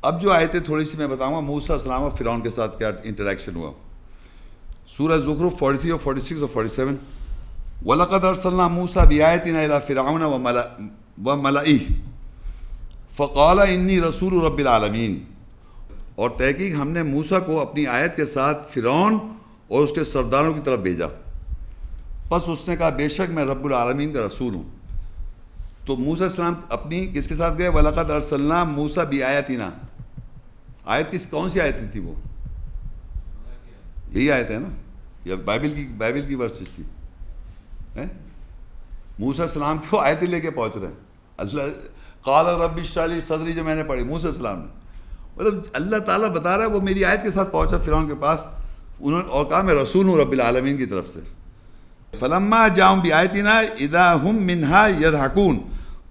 اب جو آیتیں تھوڑی سی میں بتاؤں گا، موسیٰ علیہ السلام اور فرعون کے ساتھ کیا انٹریکشن ہوا. سورہ زخرف 43 اور 46 اور 47. وَلَقَدْ أَرْسَلْنَا مُوسَىٰ بِآيَاتِنَا إِلَىٰ فِرْعَوْنَ وَمَلَئِهِ فَقَالَ إِنِّي رَسُولُ رَبِّ الْعَالَمِينَ. اور تحقیق ہم نے موسیٰ کو اپنی آیت کے ساتھ فرعون اور اس کے سرداروں کی طرف بھیجا، پس اس نے کہا بے شک میں رب العالمین کا رسول ہوں. تو موسیٰ علیہ السلام اپنی کس کے ساتھ گئے؟ وَلَقَدْ أَرْسَلْنَا مُوسَىٰ بِآيَاتِنَا. آیت کون سی آیت تھی وہ؟ یہی آیت ہے نا، یا بائبل کی ورسز تھی. موسیٰ علیہ السلام کو آیتیں لے کے پہنچ رہے ہیں. اللہ قال رب اشرح لی صدری جو میں نے پڑھی موسیٰ علیہ السلام نے، مطلب اللہ تعالیٰ بتا رہا ہے وہ میری آیت کے ساتھ پہنچا فرعون کے پاس، انہوں نے اور کہا میں رسول ہوں رب العالمین کی طرف سے. فلما جاؤں بآیتنا اذا ہم منہا یضحکون.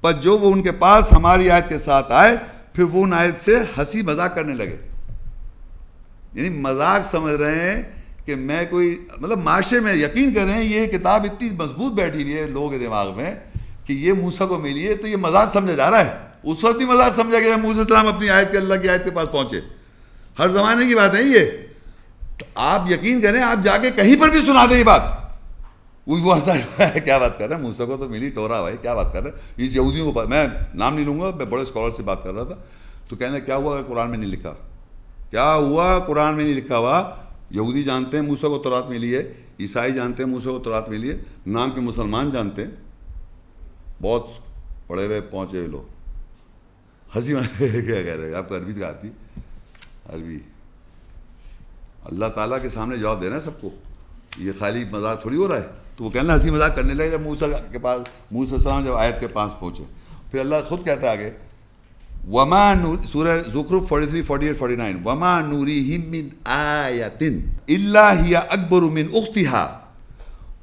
پر جو وہ ان کے پاس ہماری آیت کے ساتھ آئے پھر وہ ان آیت سے ہنسی مذاق کرنے لگے. یعنی مذاق سمجھ رہے ہیں کہ میں کوئی مطلب معاشرے میں یقین کر رہے ہیں یہ کتاب اتنی مضبوط بیٹھی ہوئی ہے لوگوں کے دماغ میں کہ یہ موسیٰ کو ملی ہے تو یہ مذاق سمجھا جا رہا ہے. اس وقت بھی مذاق سمجھا گیا موسیٰ علیہ السلام اپنی آیت کے اللہ کی آیت کے پاس پہنچے. ہر زمانے کی بات ہے یہ. آپ یقین کریں آپ جا کے کہیں پر بھی سنا دیں یہ بات، وہ کیا بات کر رہے ہیں موسیٰ کو تو ملی ٹورا بھائی کیا بات کر رہے ہیں. اس یہودیوں کو میں نام نہیں لوں گا، میں بڑے اسکالر سے بات کر رہا تھا تو کہنا کیا ہوا کہ قرآن میں نہیں لکھا، کیا ہوا قرآن میں نہیں لکھا ہوا. یہودی جانتے ہیں موسیٰ کو تورات ملی ہے، عیسائی جانتے ہیں موسیٰ کو تورات ملی ہے، نام کے مسلمان جانتے ہیں، بہت پڑھے ہوئے پہنچے ہوئے لوگ. ہنسی کیا کہہ رہے ہیں آپ کو عربی آتی؟ عربی اللہ تعالیٰ کے سامنے جواب دینا ہے سب کو، یہ خالی مذاق تھوڑی ہو رہا ہے. تو وہ کہنا ہنسی مذاق کرنے لگے جب موسیٰ کے پاس موسیٰ علیہ السلام جب آیت کے پاس پہنچے. پھر اللہ خود کہتا ہے آگے وما سورہ زخرف 43 48 49 وما نوریہم من آیۃ الا ہی اکبر من اختها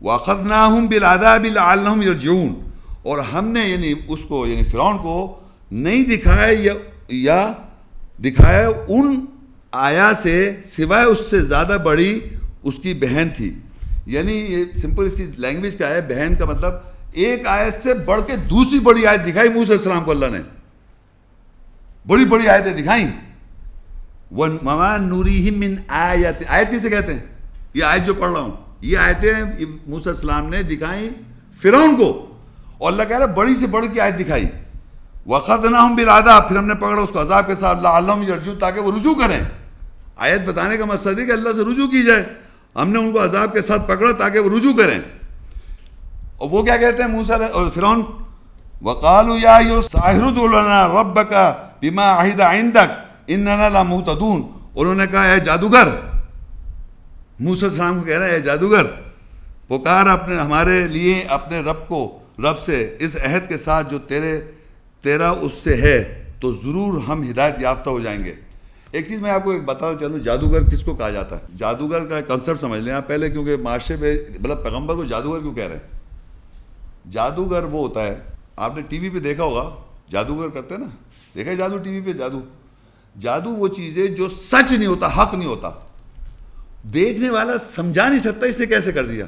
واخذناہم بالعذاب لعلہم یرجعون. اور ہم نے یعنی اس کو یعنی فرعون کو نہیں دکھایا یا دکھایا ان آیا سے سوائے اس سے زیادہ بڑی اس کی بہن تھی. یعنی یہ سمپل اس کی لینگویج کیا ہے، بہن کا مطلب ایک آیت سے بڑھ کے دوسری بڑی آیت دکھائی موسیٰ علیہ السلام کو اللہ نے، بڑی بڑی آیتیں دکھائیں. وَمَا نُرِيهِم مِّنْ آیَاتٍ. آیت کسے کہتے ہیں؟ یہ آیت جو پڑھ رہا ہوں یہ آیتیں موسیٰ علیہ السلام نے دکھائیں فرعون کو، اور اللہ کہہ رہا ہے بڑی سے بڑی کی آیت دکھائی. وَأَخَذْنَاهُمْ بِالْعَذَابِ. پھر ہم نے پکڑا اس کو عذاب کے ساتھ لَعَلَّهُمْ يَرْجِعُونَ تاکہ وہ رجوع کریں. آیت بتانے کا مقصد ہے کہ اللہ سے رجوع کی جائے. ہم نے ان کو عذاب کے ساتھ پکڑا تاکہ وہ رجوع کریں. اور وہ کیا کہتے ہیں موسیٰ اور فرعون وَقَالُوا يَا أَيُّهَا السَّاحِرُ ادْعُ لَنَا رَبَّكَ بِمَا عَهِدَ عِندَكَ إِنَّنَا لَمُهْتَدُونَ. انہوں نے کہا اے جادوگر، موسیٰ علیہ السلام کو کہہ رہا ہے اے جادوگر پکار اپنے ہمارے لیے اپنے رب سے اس عہد کے ساتھ جو تیرا اس سے ہے تو ضرور ہم ہدایت یافتہ ہو جائیں گے. ایک چیز میں آپ کو بتاتا چلوں، جادوگر کس کو کہا جاتا ہے؟ جادوگر کا کنسیپٹ سمجھ لیں آپ پہلے، کیونکہ معاشرے میں مطلب پیغمبر کو جادوگر کیوں کہہ رہے ہیں؟ جادوگر وہ ہوتا ہے، آپ نے ٹی وی پہ دیکھا ہوگا جادوگر کرتے ہیں نا، دیکھا ہے جادو ٹی وی پہ؟ جادو وہ چیز ہے جو سچ نہیں ہوتا، حق نہیں ہوتا، دیکھنے والا سمجھا نہیں سکتا اس نے کیسے کر دیا.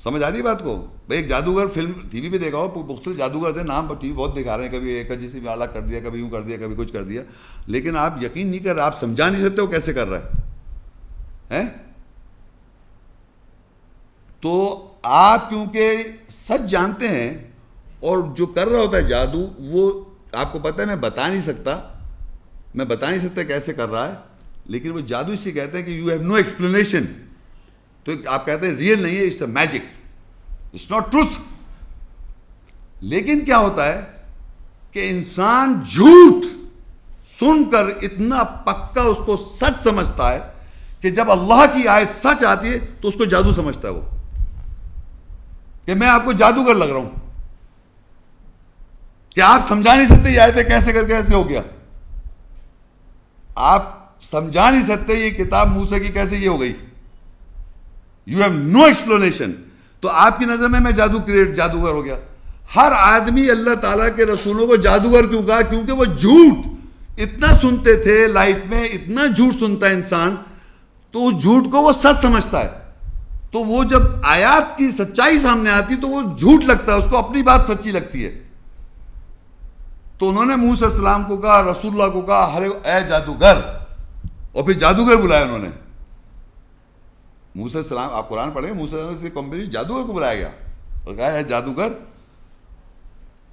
سمجھ آ رہی بات کو؟ بھائی ایک جادوگر فلم ٹی وی پہ دیکھا ہو، مختلف جادوگر تھے، نام ٹی وی بہت دکھا رہے ہیں، کبھی ایک جیسے بھی اعلیٰ کر دیا، کبھی یوں کر دیا، کبھی کچھ کر دیا، لیکن آپ یقین نہیں کر رہے، آپ سمجھا نہیں سکتے وہ کیسے کر رہا ہے. تو آپ کیونکہ سچ جانتے ہیں اور جو کر رہا ہوتا ہے جادو وہ آپ کو پتہ ہے میں بتا نہیں سکتا کیسے کر رہا ہے، لیکن وہ جادو اس سے کہتے ہیں کہ یو ہیو نو ایکسپلینیشن. تو آپ کہتے ہیں ریئل نہیں ہے، it's a magic, it's not truth. لیکن کیا ہوتا ہے کہ انسان جھوٹ سن کر اتنا پکا اس کو سچ سمجھتا ہے کہ جب اللہ کی آیت سچ آتی ہے تو اس کو جادو سمجھتا ہے وہ، کہ میں آپ کو جادوگر لگ رہا ہوں، کہ آپ سمجھا نہیں سکتے یہ آیتیں کیسے کر کے ایسے ہو گیا، آپ سمجھا نہیں سکتے یہ کتاب موسیٰ کی کیسے یہ ہو گئی. You have no explanation. تو آپ کی نظر میں جادوگر ہو گیا. ہر آدمی اللہ تعالیٰ کے رسولوں کو جادوگر کیوں کہا؟ کیونکہ وہ جھوٹ اتنا سنتے تھے لائف میں، اتنا جھوٹ سنتا ہے انسان تو اس جھوٹ کو وہ سچ سمجھتا ہے. تو وہ جب آیات کی سچائی سامنے آتی تو وہ جھوٹ لگتا ہے، اس کو اپنی بات سچی لگتی ہے. تو انہوں نے موسیٰ علیہ السلام کو کہا, رسول اللہ کو کہا, اے جادوگر, اور پھر جادوگر بلایا انہوں نے. موسیٰ علیہ السلام, آپ قرآن پڑھیں, موسیٰ علیہ السلام سے کمپنی جادوگر کو بلایا گیا اور کہا اے جادوگر,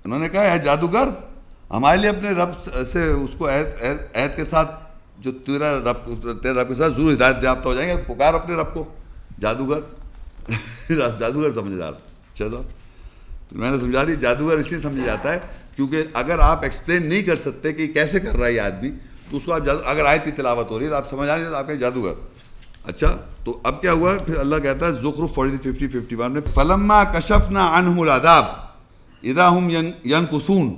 انہوں نے کہا اے جادوگر, ہمارے لیے اپنے رب سے اس کو عہد کے ساتھ, جو تیرے رب کے ساتھ ضرور ہدایت یافتہ ہو جائیں گے, پکار اپنے رب کو. جادوگر جادوگر سمجھدار. چلو تو میں نے سمجھا دی, جادوگر اس لیے سمجھا جاتا ہے کیونکہ اگر آپ ایکسپلین نہیں کر سکتے کہ کیسے کر رہا ہے یہ آدمی, تو اس کو آپ اگر آیت کی تلاوت ہو رہی ہے تو آپ سمجھ آ رہی ہے تو آپ کہیں جادوگر. اچھا, تو اب کیا ہوا پھر اللہ کہتا ہے زخرف 40-50-51 میں, فلما کشفنا عنہ العذاب اذا هم ينكثون,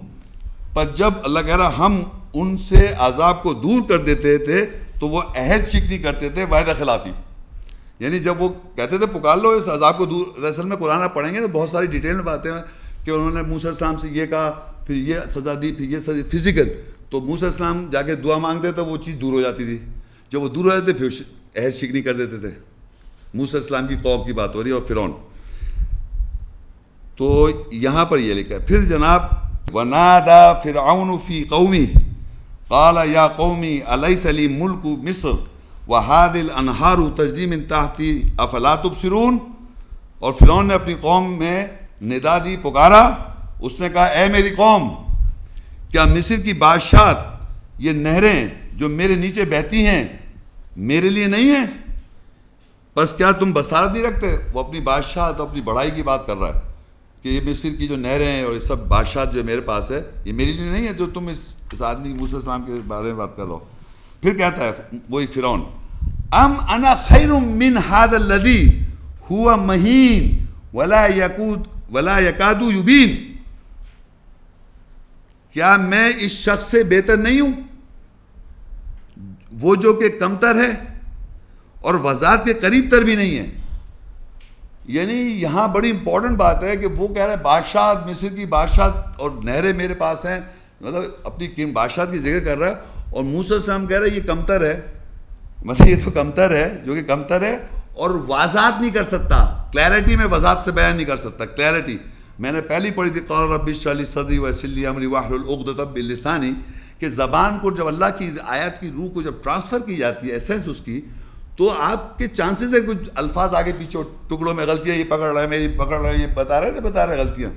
پر جب اللہ کہہ رہا ہم ان سے عذاب کو دور کر دیتے تھے تو وہ عہد شکنی کرتے تھے, وعدہ خلافی. یعنی جب وہ کہتے تھے پکار لو اس عذاب کو دور, اصل میں قرآن آپ پڑھیں گے تو بہت ساری ڈیٹیل میں باتیں ہیں کہ انہوں نے موسیٰ علیہ السلام سے یہ کہا, پھر یہ سزا دی, پھر یہ سزا فزیکل. تو موسیٰ علیہ السلام جا کے دعا مانگتے تو وہ چیز دور ہو جاتی تھی, جب وہ دور ہو جاتے پھر عہد شکنی کر دیتے تھے. موسیٰ علیہ السلام کی قوم کی بات ہو رہی ہے اور فرعون. تو یہاں پر یہ لکھا ہے پھر جناب, وَنَادَى فِرْعَوْنُ فِي قَوْمِهِ قَالَ يَا قَوْمِ أَلَيْسَ لِي مُلْكُ مِصْرَ وَهَٰذِهِ الْأَنْهَارُ تَجْرِي مِن تَحْتِي أَفَلَا تُبْصِرُونَ. اور فرعون نے اپنی قوم میں ندا دی, پکارا, اس نے کہا اے میری قوم, کیا مصر کی بادشاہت, یہ نہریں جو میرے نیچے بہتی ہیں, میرے لیے نہیں ہیں؟ بس کیا تم بصارت نہیں رکھتے؟ وہ اپنی بادشاہت اور اپنی بڑائی کی بات کر رہا ہے کہ یہ مصر کی جو نہریں ہیں اور یہ سب بادشاہت جو میرے پاس ہے, یہ میرے لیے نہیں ہے جو تم اس آدمی موسیٰ علیہ السلام کے بارے میں بات کر رہے ہو. پھر کہتا ہے وہی فرعون, ام انا خیر من هذا الذی هو مہین ولا یکاد یبین, کیا میں اس شخص سے بہتر نہیں ہوں وہ جو کہ کمتر ہے اور وضاحت کے قریب تر بھی نہیں ہے. یعنی یہاں بڑی امپورٹنٹ بات ہے کہ وہ کہہ رہا ہے بادشاہ, مصر کی بادشاہت اور نہریں میرے پاس ہیں, مطلب اپنی بادشاہت کی ذکر کر رہا ہے, اور موسیٰ علیہ السلام کہہ رہا ہے یہ کمتر ہے, مطلب یہ تو کمتر ہے, جو کہ کمتر ہے اور وضاحت نہیں کر سکتا, کلیئرٹی میں وضاحت سے بیان نہیں کر سکتا. کلیئرٹی میں نے پہلی پڑھی تھی, قال رب اشرح لی صدری ویسر لی امری واحلل عقدۃ من لسانی, کہ زبان کو جب اللہ کی آیات کی روح کو جب ٹرانسفر کی جاتی ہے, ایسنس اس کی, تو آپ کے چانسز ہے کچھ الفاظ آگے پیچھے ٹکڑوں میں غلطیاں, یہ پکڑ رہا ہے, میری پکڑ رہا ہے, یہ بتا رہے غلطیاں,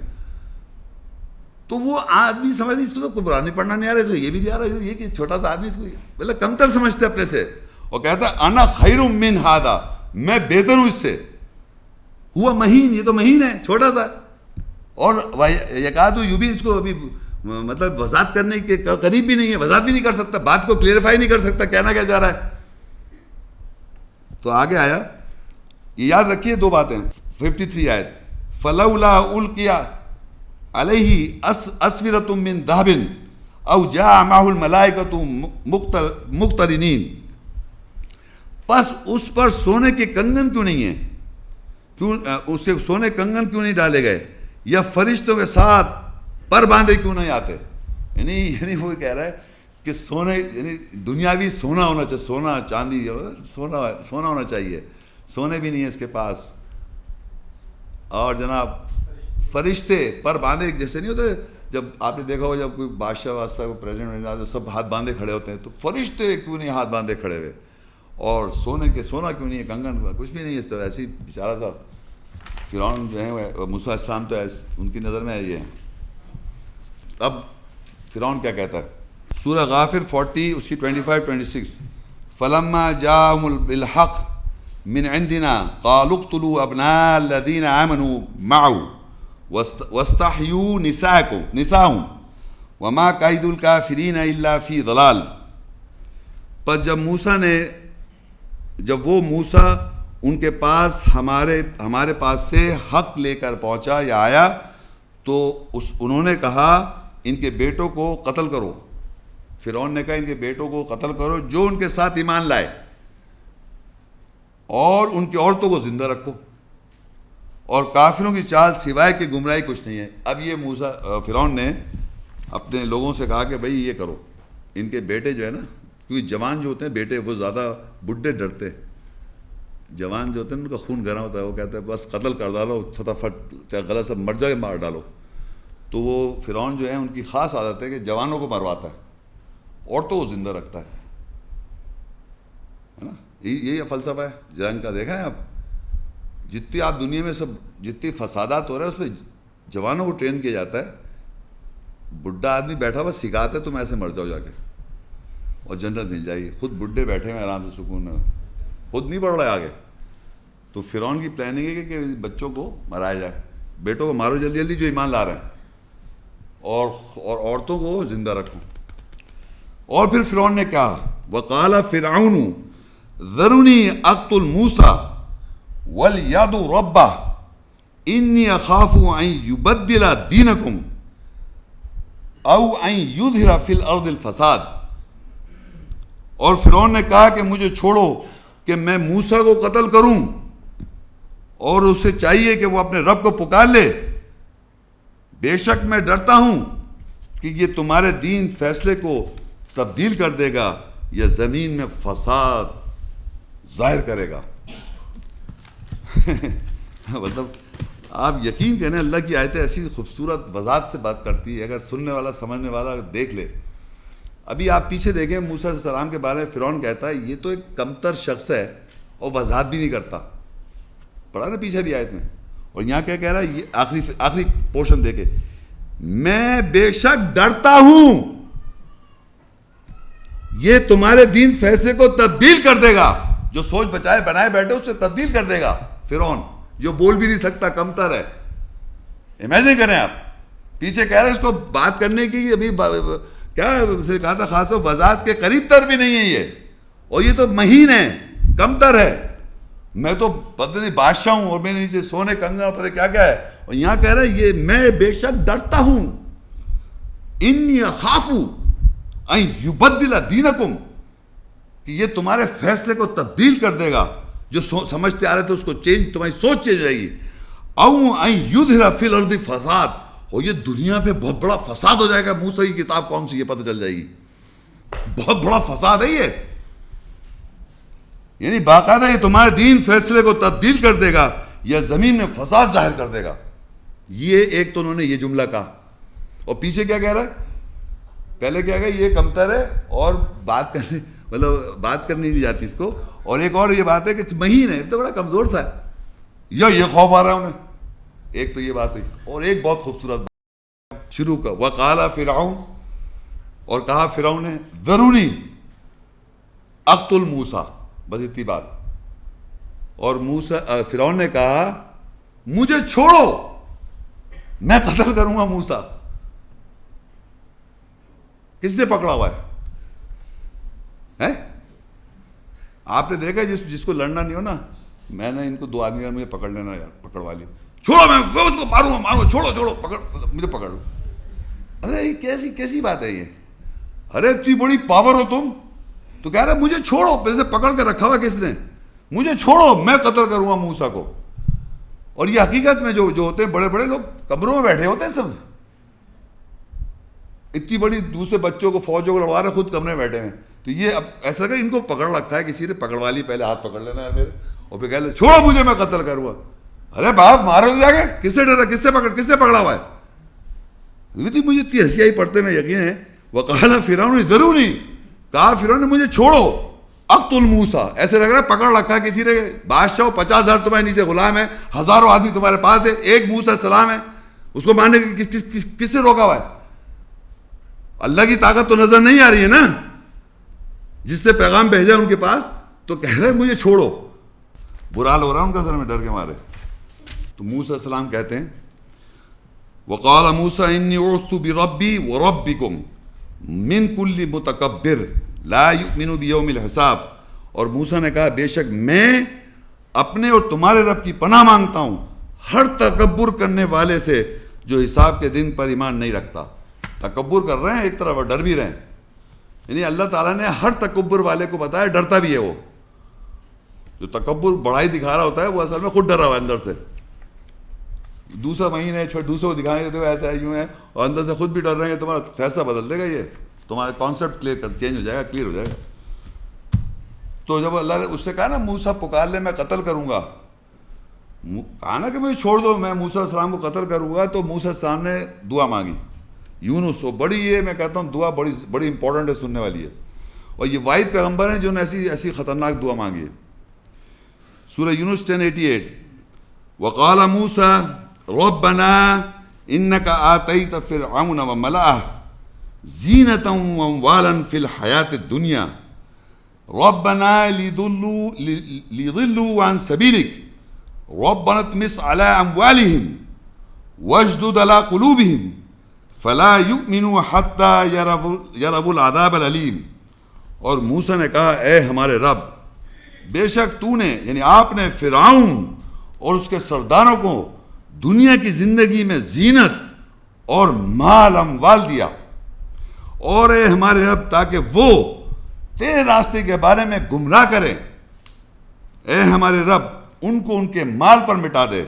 تو وہ آدمی سمجھتے اس کو تو قرآن نہیں پڑھنا نہیں آ رہا, اس کو یہ بھی نہیں آ رہا, یہ کہ چھوٹا سا آدمی اس کو مطلب کمتر سمجھتے اپنے سے, اور کہتا ہے انا خیر من ھذا, میں بہتر ہوں اس سے, ہوا مہین, یہ تو مہین ہے, چھوٹا سا, اور یکاد یبین, اس کو ابھی مطلب وضاحت کرنے کے قریب بھی نہیں ہے, وضاحت بھی نہیں کر سکتا, بات کو کلیئرفائی نہیں کر سکتا, کہنا کیا چاہ رہا ہے. تو آگے آیا, یہ یاد رکھیے دو باتیں, 53 آیت, فلولا القی علیہ اسورۃ من ذہب او جاء معہ الملائکۃ مقترنین, پس اس پر سونے کے کنگن کیوں نہیں ہیں, کیوں اس کے سونے کنگن کیوں نہیں ڈالے گئے, یا فرشتوں کے ساتھ پر باندھے کیوں نہیں آتے. یعنی وہ کہہ رہا ہے کہ سونے, یعنی دنیاوی سونا ہونا چاہیے, سونا چاندی سونا ہونا چاہیے, سونے بھی نہیں ہے اس کے پاس, اور جناب فرشتے پر باندھے, جیسے نہیں ہوتے جب آپ نے دیکھا ہو جب کوئی بادشاہ وادشاہ کو پریزیڈنٹ سب ہاتھ باندھے کھڑے ہوتے ہیں, تو فرشتے کیوں نہیں ہاتھ باندھے کھڑے ہوئے, اور سونا کیوں نہیں ہے, کنگن کچھ بھی نہیں ہے اس طرح. ایسی بیچارہ سا فرعون جو ہے موسیٰ علیہ السلام تو ان کی نظر میں یہ ہے. اب فرعون کیا کہتا ہے, سورہ غافر 40 اس کی 25-26, فلما جاءهم بالحق من عندنا قالوا اقتلوا ابناء الذين آمنوا معه واستحيوا نساءهم وما كيد الكافرين الا في ضلال. پر جب وہ موسیٰ ان کے پاس ہمارے پاس سے حق لے کر پہنچا یا آیا, تو انہوں نے کہا ان کے بیٹوں کو قتل کرو. فرعون نے کہا ان کے بیٹوں کو قتل کرو جو ان کے ساتھ ایمان لائے, اور ان کی عورتوں کو زندہ رکھو, اور کافروں کی چال سوائے کہ گمراہی کچھ نہیں ہے. اب یہ فرعون نے اپنے لوگوں سے کہا کہ بھئی یہ کرو, ان کے بیٹے جو ہے نا, کیونکہ جوان جو ہوتے ہیں بیٹے وہ زیادہ بڈھے ڈرتے, جوان جو ہوتے ہیں ان کا خون گرم ہوتا ہے, وہ کہتا ہے بس قتل کر ڈالو فٹافٹ, چاہے غلط سے مر جائے مار ڈالو. تو وہ فرعون جو ہے ان کی خاص عادت ہے کہ جوانوں کو مرواتا ہے، عورتوں کو زندہ رکھتا ہے نا. یہی فلسفہ ہے جنگ کا. دیکھا ہے آپ جتنی آپ دنیا میں جتنی فسادات ہو رہے ہیں اس پہ جوانوں کو ٹرین کیا جاتا ہے. بڈھا آدمی بیٹھا ہوا سکھاتے تم ایسے مر جاؤ جا کے اور جنت مل جائے گی. خود بڈھے بیٹھے ہیں آرام سے سکون میں، خود نہیں بڑھ رہے آگے. تو فرعون کی پلاننگ ہے کہ بچوں کو مرایا جائے، بیٹوں کو مارو جلدی جلدی جو ایمان لا رہے ہیں، اور عورتوں کو زندہ رکھو. اور پھر فرعون نے کہا وَقَالَ فِرْعَوْنُ ذَرُنِي أَقْتُلْ مُوسَى وَلْيَدْعُ رَبَّهُ إِنِّي أَخَافُ أَن يُبَدِّلَ دِينَكُمْ أَوْ أَن يُظْهِرَ فِي الْأَرْضِ الْفَسَادَ. اور فرعون نے کہا کہ مجھے چھوڑو کہ میں موسیٰ کو قتل کروں، اور اسے چاہیے کہ وہ اپنے رب کو پکار لے. بے شک میں ڈرتا ہوں کہ یہ تمہارے دین فیصلے کو تبدیل کر دے گا یا زمین میں فساد ظاہر کرے گا. مطلب آپ یقین کریں اللہ کی آیتیں ایسی خوبصورت وضاحت سے بات کرتی ہے، اگر سننے والا سمجھنے والا دیکھ لے. ابھی آپ پیچھے دیکھیں موسیٰ علیہ السلام کے بارے میں فرعون کہتا ہے یہ تو ایک کمتر شخص ہے اور وضاحت بھی نہیں کرتا. پڑھا نا پیچھے بھی آیت میں. اور یہاں کیا کہہ رہا ہے، یہ آخری پورشن دیکھے، میں بے شک ڈرتا ہوں یہ تمہارے دین فیصلے کو تبدیل کر دے گا. جو سوچ بچائے بنائے بیٹھے اسے تبدیل کر دے گا فرعون، جو بول بھی نہیں سکتا، کمتر ہے. امیجن کریں آپ، پیچھے کہہ رہے ہیں اس کو بات کرنے کی ابھی کیا کہا تھا، خاص طور وضاحت کے قریب تر بھی نہیں ہے یہ، اور یہ تو مہین ہے، کمتر ہے. میں تو پتہ نہیں بادشاہ ہوں اور میرے نیچے سونے کنگا پتہ کیا کیا ہے. اور یہاں کہہ رہا ہے یہ میں بے شک ڈرتا ہوں، انی اخاف ان یبدل دینکم، کہ یہ تمہارے فیصلے کو تبدیل کر دے گا. جو سمجھتے آ رہے تھے اس کو چینج، تمہاری سوچ چینج جائے گی. او ان یظہر فی الارض فساد، اور یہ دنیا پہ بہت بڑا فساد ہو جائے گا. موسیٰ کی کتاب کون سی یہ پتہ چل جائے گی. بہت بڑا فساد ہے یہ، یعنی باقاعدہ یہ تمہارے دین فیصلے کو تبدیل کر دے گا یا زمین میں فساد ظاہر کر دے گا. یہ ایک تو انہوں نے یہ جملہ کہا. اور پیچھے کیا کہہ رہا ہے، پہلے کیا کہا یہ کمتر ہے اور بات کرنے مطلب بات کرنی نہیں جاتی اس کو. اور ایک اور یہ بات ہے کہ مہین ہے، تو بڑا کمزور سا ہے، یا یہ خوف آ رہا ہے انہیں. ایک تو یہ بات ہوئی. اور ایک بہت خوبصورت بات شروع کا وقال فرعون، اور کہا فرعون نے ذرونی اقتل موسیٰ، بس اتنی بات. اور فرعون نے کہا مجھے چھوڑو میں قتل کروں گا موسیٰ. کس نے پکڑا ہوا ہے؟ آپ نے دیکھا جس کو لڑنا نہیں ہو نا، میں نے ان کو دو آدمی مجھے پکڑ لینا یار، پکڑوا لیا، چھوڑو میں اس کو ماروں، چھوڑو پکڑ، مجھے پکڑ لو. ارے یہ کیسی بات ہے یہ؟ ارے اتنی بڑی پاور ہو تم تو کہہ رہے مجھے چھوڑو، پیسے پکڑ کے رکھا ہوا کس نے، مجھے چھوڑو میں قتل کروں گا موسیٰ کو. اور یہ حقیقت میں جو ہوتے ہیں بڑے بڑے لوگ کمروں میں بیٹھے ہوتے ہیں سب، اتنی بڑی دوسرے بچوں کو فوجوں کو لڑوا رہے خود کمرے میں بیٹھے ہیں. تو یہ اب ایسا لگا ان کو پکڑ رکھا ہے کسی نے، پکڑوا لی، پہلے ہاتھ پکڑ لینا ہے میرے اور پھر کہہ لے چھوڑو مجھے میں قتل کروں گا. ارے باپ مارو تو جا کے، کس سے ڈرا، کس نے پکڑا ہوا ہے. مجھے اتنی ہنسی آئی پڑھتے میں، یقین ہے. وقال فرعون ذرونی، کہا فرعون نے مجھے چھوڑو اقتل موسیٰ. ایسے لگ رہا ہے پکڑ رکھا ہے کسی نے، بادشاہ 50,000 تمہارے نیچے غلام ہے، ہزاروں آدمی تمہارے پاس ہے، ایک موسیٰ السلام ہے، اس کو مارنے کی کس سے روکا ہوا ہے؟ اللہ کی طاقت تو نظر نہیں آ رہی ہے نا، جس سے پیغام بھیجا ان کے پاس. تو کہہ رہے مجھے چھوڑو. برا حال ہو رہا ہے ان کا سر میں ڈر کے مارے. تو موسیٰ السلام کہتے ہیں وقال موسیٰ انی اعوذت بربی وربکم من کل متکبر لا یؤمن بیوم الحساب. اور موسیٰ نے کہا بے شک میں اپنے اور تمہارے رب کی پناہ مانگتا ہوں ہر تکبر کرنے والے سے جو حساب کے دن پر ایمان نہیں رکھتا. تکبر کر رہے ہیں ایک طرف اور ڈر بھی رہے ہیں. یعنی اللہ تعالیٰ نے ہر تکبر والے کو بتایا ڈرتا بھی ہے. وہ جو تکبر بڑائی دکھا رہا ہوتا ہے وہ اصل میں خود ڈرا ہوا ہے اندر سے. دوسرا مہینہ ہے دوسروں کو دکھانے دیتے ہوئے ایسا ہے یوں ہے، اور اندر سے خود بھی ڈر رہے ہیں. تمہارا فیصلہ بدل دے گا، یہ تمہارا کانسیپٹ چینج ہو جائے گا، کلیئر ہو جائے گا. تو جب اللہ نے اس نے کہا نا موسیٰ پکار لے میں قتل کروں گا، کہا نا کہ مجھے چھوڑ دو، میں موسیٰ علیہ السلام کو قتل کروں گا، تو موسیٰ علیہ السلام نے دعا مانگی. یونس وہ بڑی، یہ میں کہتا ہوں دعا بڑی امپورٹنٹ ہے، سننے والی ہے. اور یہ واحد پیغمبر ہیں جنہوں نے ایسی خطرناک دعا مانگی ہے. سورہ یونس 10:88 وقال موسیٰ ربنا انک آتیت فرعون وملأہ زینۃ واموالا فی الحیاۃ الدنیا ربنا لیضلوا عن سبیلک ربنا اطمس علی اموالہم واشدد علی قلوبہم فلا یؤمنوا حتی یروا العذاب العلیم. اور موسیٰ نے کہا اے ہمارے رب، بے شک تو نے یعنی آپ نے فرعون اور اس کے سرداروں کو دنیا کی زندگی میں زینت اور مال اموال دیا، اور اے ہمارے رب تاکہ وہ تیرے راستے کے بارے میں گمراہ کریں. اے ہمارے رب ان کو ان کے مال پر مٹا دے،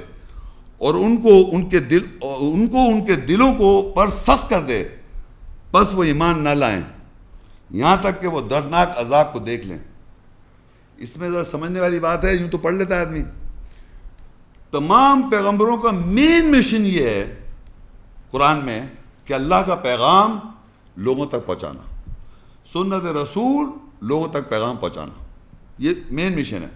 اور ان کو ان کے دلوں کو پر سخت کر دے، بس وہ ایمان نہ لائیں یہاں تک کہ وہ دردناک عذاب کو دیکھ لیں. اس میں ذرا سمجھنے والی بات ہے، یوں تو پڑھ لیتا ہے آدمی. تمام پیغمبروں کا مین مشن یہ ہے قرآن میں کہ اللہ کا پیغام لوگوں تک پہنچانا، سنت رسول لوگوں تک پیغام پہنچانا، یہ مین مشن ہے.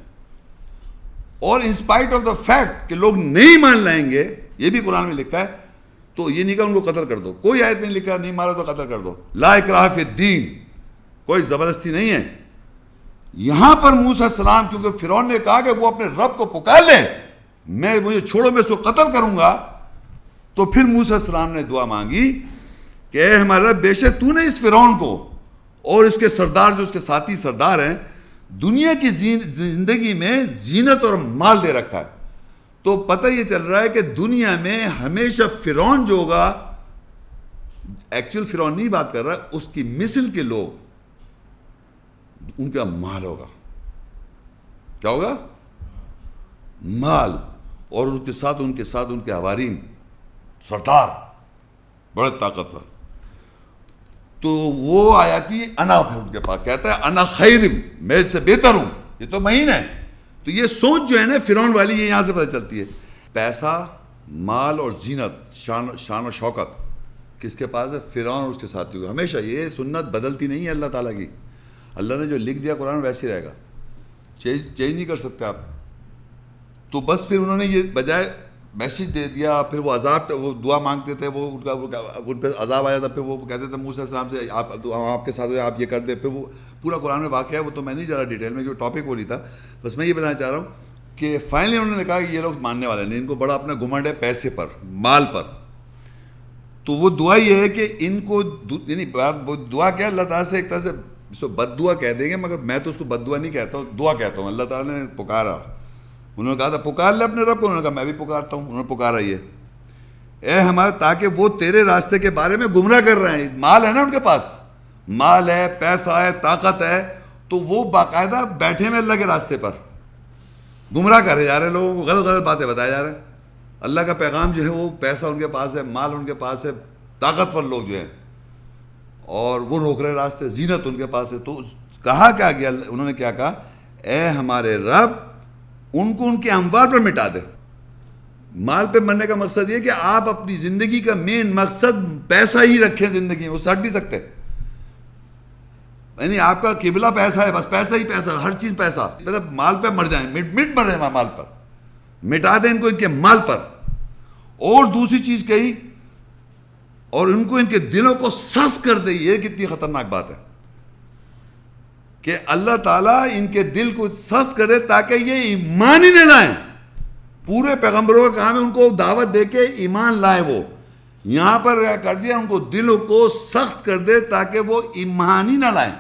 اور انسپائٹ آف دا فیکٹ کہ لوگ نہیں مان لائیں گے، یہ بھی قرآن میں لکھا ہے، تو یہ نہیں کہا ان کو قتل کر دو. کوئی آیت میں لکھا نہیں مارو تو قتل کر دو. لا اکراہ فی الدین، کوئی زبردستی نہیں ہے. یہاں پر موسیٰ علیہ السلام کیونکہ فرعون نے کہا کہ وہ اپنے رب کو پکار لے، مجھے چھوڑو میں اس کو قتل کروں گا، تو پھر موسیٰ علیہ السلام نے دعا مانگی کہ اے ہمارا رب، بے شک تو نے اس فرعون کو اور اس کے سردار جو اس کے ساتھی سردار ہیں دنیا کی زندگی میں زینت اور مال دے رکھا ہے. تو پتہ یہ چل رہا ہے کہ دنیا میں ہمیشہ فرعون جو ہوگا، ایکچوئل فرعون نہیں بات کر رہا، اس کی مثل کے لوگ، ان کا مال ہوگا. کیا ہوگا؟ مال. اور ان کے ساتھ ان کے حوارین سردار بڑے طاقتور. تو وہ آیاتی انا، پھر ان کے پاس کہتا ہے انا خیر، میں اس سے بہتر ہوں. یہ تو مہین ہے. تو یہ سوچ جو ہے نا فرعون والی، یہ یہاں سے پتہ چلتی ہے. پیسہ، مال اور زینت، شان و شوکت کس کے پاس ہے؟ فرعون اور اس کے ساتھیوں کو. ہمیشہ یہ سنت بدلتی نہیں ہے اللہ تعالیٰ کی. اللہ نے جو لکھ دیا قرآن ویسے ہی رہے گا، چینج نہیں کر سکتے آپ. تو بس پھر انہوں نے یہ بجائے میسیج دے دیا، پھر وہ عذاب، وہ دعا مانگتے تھے، وہ ان پہ عذاب آیا تھا، پھر وہ کہتے تھے موسیٰ علیہ السلام سے آپ کے ساتھ آپ یہ کر دیں. پھر وہ پورا قرآن میں واقعہ ہے، وہ تو میں نہیں جا رہا ڈیٹیل میں، کیونکہ ٹاپک وہ نہیں تھا. بس میں یہ بتانا چاہ رہا ہوں کہ فائنلی انہوں نے کہا کہ یہ لوگ ماننے والے نہیں، ان کو بڑا اپنا گھمنڈ ہے پیسے پر، مال پر. تو وہ دعا یہ ہے کہ ان کو، یعنی دعا کیا اللہ تعالیٰ سے ایک طرح سے اس کو بد دعا کہہ دیں گے، مگر میں تو اس کو بد دعا نہیں کہتا ہوں، دعا کہتا ہوں. اللہ تعالیٰ نے پکارا، انہوں نے کہا تھا پکار لے اپنے رب کو، انہوں نے کہا میں بھی پکارتا ہوں. انہوں نے پکارا یہ اے ہمارے، تاکہ وہ تیرے راستے کے بارے میں گمراہ کر رہے ہیں. مال ہے نا ان کے پاس، مال ہے، پیسہ ہے، طاقت ہے، تو وہ باقاعدہ بیٹھے میں اللہ کے راستے پر گمراہ کرے جا رہے ہیں لوگوں کو، غلط غلط باتیں بتائے جا رہے ہیں. اللہ کا پیغام جو ہے وہ پیسہ ان کے پاس ہے، مال ان کے پاس ہے، طاقتور لوگ جو ہیں، اور وہ روک رہے راستے، زینت ان کے پاس ہے. تو کہا کیا گیا، انہوں نے کیا کہا، اے ہمارے رب ان کو ان کے اموال پر مٹا دے. مال پہ مرنے کا مقصد یہ کہ آپ اپنی زندگی کا مین مقصد پیسہ ہی رکھیں زندگی میں، وہ ہٹ نہیں سکتے. یعنی آپ کا قبلہ پیسہ ہے، بس پیسہ ہی پیسہ، ہر چیز پیسہ، مطلب مال پہ مر جائیں، مٹ مر رہے ہیں مال پر، مٹا دیں ان کو ان کے مال پر. اور دوسری چیز کہی، اور ان کو ان کے دلوں کو سخت کر دے. یہ کتنی خطرناک بات ہے کہ اللہ تعالیٰ ان کے دل کو سخت کرے تاکہ یہ ایمان ہی نہ لائیں. پورے پیغمبروں کا کام ہے ان کو دعوت دے کے ایمان لائیں. وہ یہاں پر کر دیا، ان کو دلوں کو سخت کر دے تاکہ وہ ایمان ہی نہ لائیں،